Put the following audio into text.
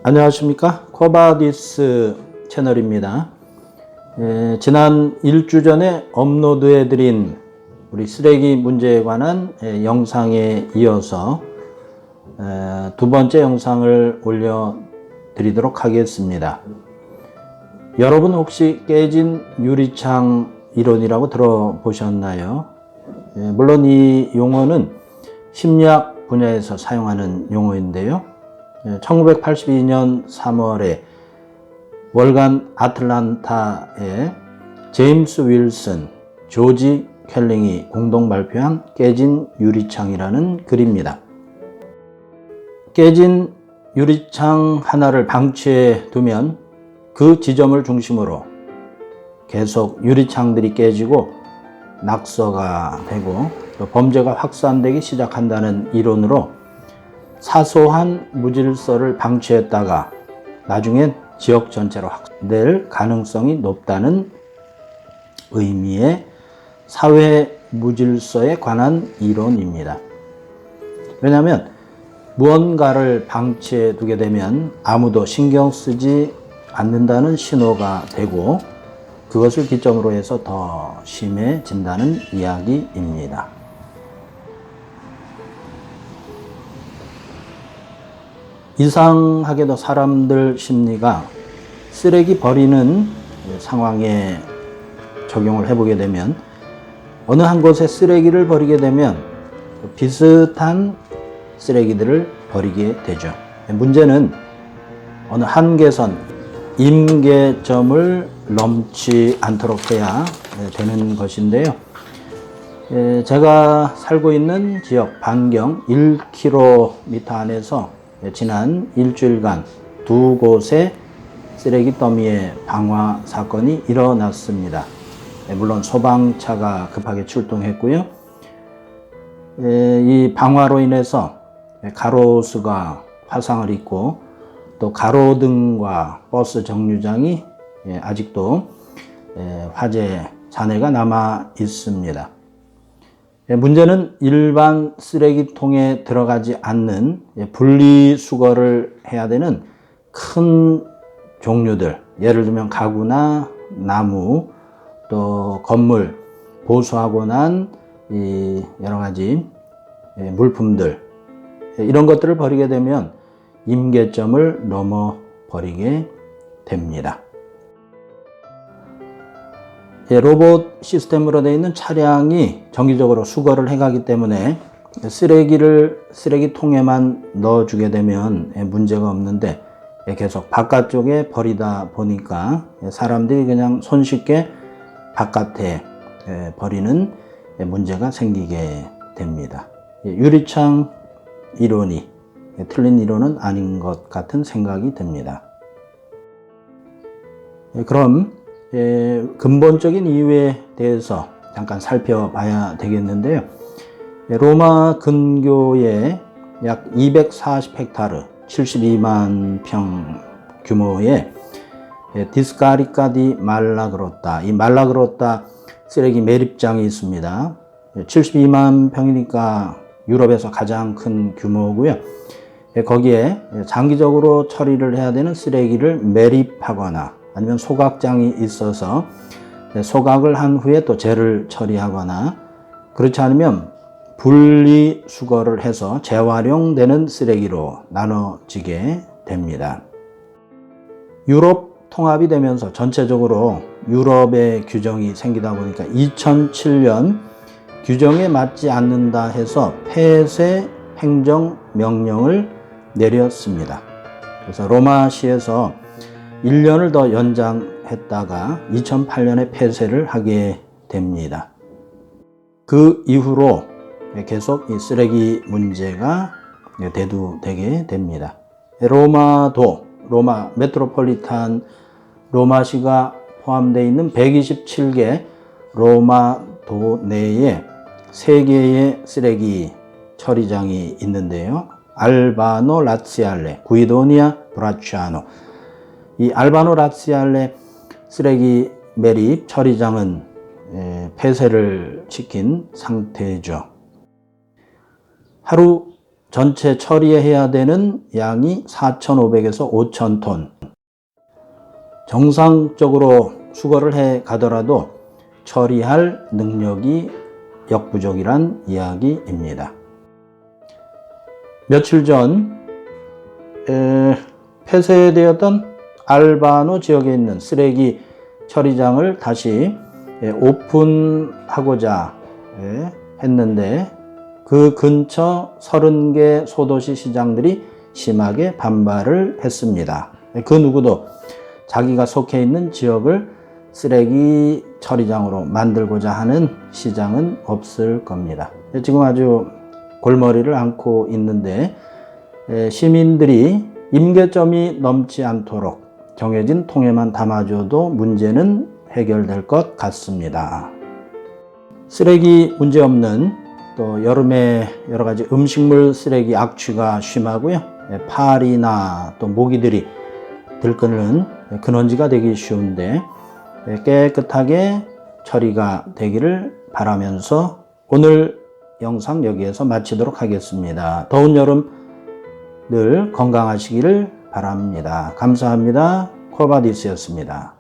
안녕하십니까, 코바디스 채널입니다. 지난 일주 전에 업로드해 드린 우리 쓰레기 문제에 관한 영상에 이어서 두 번째 영상을 올려 드리도록 하겠습니다. 여러분 혹시 깨진 유리창 이론이라고 들어보셨나요? 물론 이 용어는 심리학 분야에서 사용하는 용어인데요. 1982년 3월에 월간 아틀란타의 제임스 윌슨, 조지 켈링이 공동 발표한 깨진 유리창이라는 글입니다. 깨진 유리창 하나를 방치해 두면 그 지점을 중심으로 계속 유리창들이 깨지고 낙서가 되고 또 범죄가 확산되기 시작한다는 이론으로 사소한 무질서를 방치했다가 나중엔 지역 전체로 확산될 가능성이 높다는 의미의 사회 무질서에 관한 이론입니다. 왜냐하면 무언가를 방치해 두게 되면 아무도 신경 쓰지 않는다는 신호가 되고 그것을 기점으로 해서 더 심해진다는 이야기입니다. 이상하게도 사람들 심리가 쓰레기 버리는 상황에 적용을 해보게 되면 어느 한 곳에 쓰레기를 버리게 되면 비슷한 쓰레기들을 버리게 되죠. 문제는 어느 한계선, 임계점을 넘지 않도록 해야 되는 것인데요. 제가 살고 있는 지역 반경 1km 안에서 지난 일주일간 두 곳의 쓰레기 더미의 방화 사건이 일어났습니다. 물론 소방차가 급하게 출동했고요. 이 방화로 인해서 가로수가 화상을 입고 또 가로등과 버스 정류장이 아직도 화재 잔해가 남아 있습니다. 문제는 일반 쓰레기통에 들어가지 않는 분리수거를 해야 되는 큰 종류들, 예를 들면 가구나 나무, 또 건물, 보수하고 난 여러 가지 물품들, 이런 것들을 버리게 되면 임계점을 넘어 버리게 됩니다. 로봇 시스템으로 되어 있는 차량이 정기적으로 수거를 해가기 때문에 쓰레기통에만 넣어주게 되면 문제가 없는데 계속 바깥쪽에 버리다 보니까 사람들이 그냥 손쉽게 바깥에 버리는 문제가 생기게 됩니다. 유리창 이론이 틀린 이론은 아닌 것 같은 생각이 듭니다. 그럼 근본적인 이유에 대해서 잠깐 살펴봐야 되겠는데요. 로마 근교에 약 240헥타르, 72만 평 규모의 디스카리카 디 말라그로타, 이 말라그로타 쓰레기 매립장이 있습니다. 72만 평이니까 유럽에서 가장 큰 규모고요. 거기에 장기적으로 처리를 해야 되는 쓰레기를 매립하거나 아니면 소각장이 있어서 소각을 한 후에 또 재를 처리하거나 그렇지 않으면 분리수거를 해서 재활용되는 쓰레기로 나눠지게 됩니다. 유럽 통합이 되면서 전체적으로 유럽의 규정이 생기다 보니까 2007년 규정에 맞지 않는다 해서 폐쇄 행정명령을 내렸습니다. 그래서 로마시에서 1년을 더 연장했다가 2008년에 폐쇄를 하게 됩니다. 그 이후로 계속 이 쓰레기 문제가 대두되게 됩니다. 로마 메트로폴리탄 로마시가 포함되어 있는 127개 로마도 내에 3개의 쓰레기 처리장이 있는데요. 알바노 라치알레, 구이도니아 브라치아노. 이 알바노 라치알레 쓰레기 매립 처리장은 폐쇄를 시킨 상태죠. 하루 전체 처리해야 되는 양이 4,500에서 5,000톤. 정상적으로 수거를 해 가더라도 처리할 능력이 역부족이란 이야기입니다. 며칠 전 폐쇄되었던 알바노 지역에 있는 쓰레기 처리장을 다시 오픈하고자 했는데 그 근처 30개 소도시 시장들이 심하게 반발을 했습니다. 그 누구도 자기가 속해 있는 지역을 쓰레기 처리장으로 만들고자 하는 시장은 없을 겁니다. 지금 아주 골머리를 앓고 있는데 시민들이 임계점이 넘지 않도록 정해진 통에만 담아줘도 문제는 해결될 것 같습니다. 쓰레기 문제 없는 또 여름에 여러 가지 음식물 쓰레기 악취가 심하고요. 파리나 또 모기들이 들끓는 근원지가 되기 쉬운데 깨끗하게 처리가 되기를 바라면서 오늘 영상 여기에서 마치도록 하겠습니다. 더운 여름 늘 건강하시기를 바랍니다. 감사합니다. 코바디스였습니다.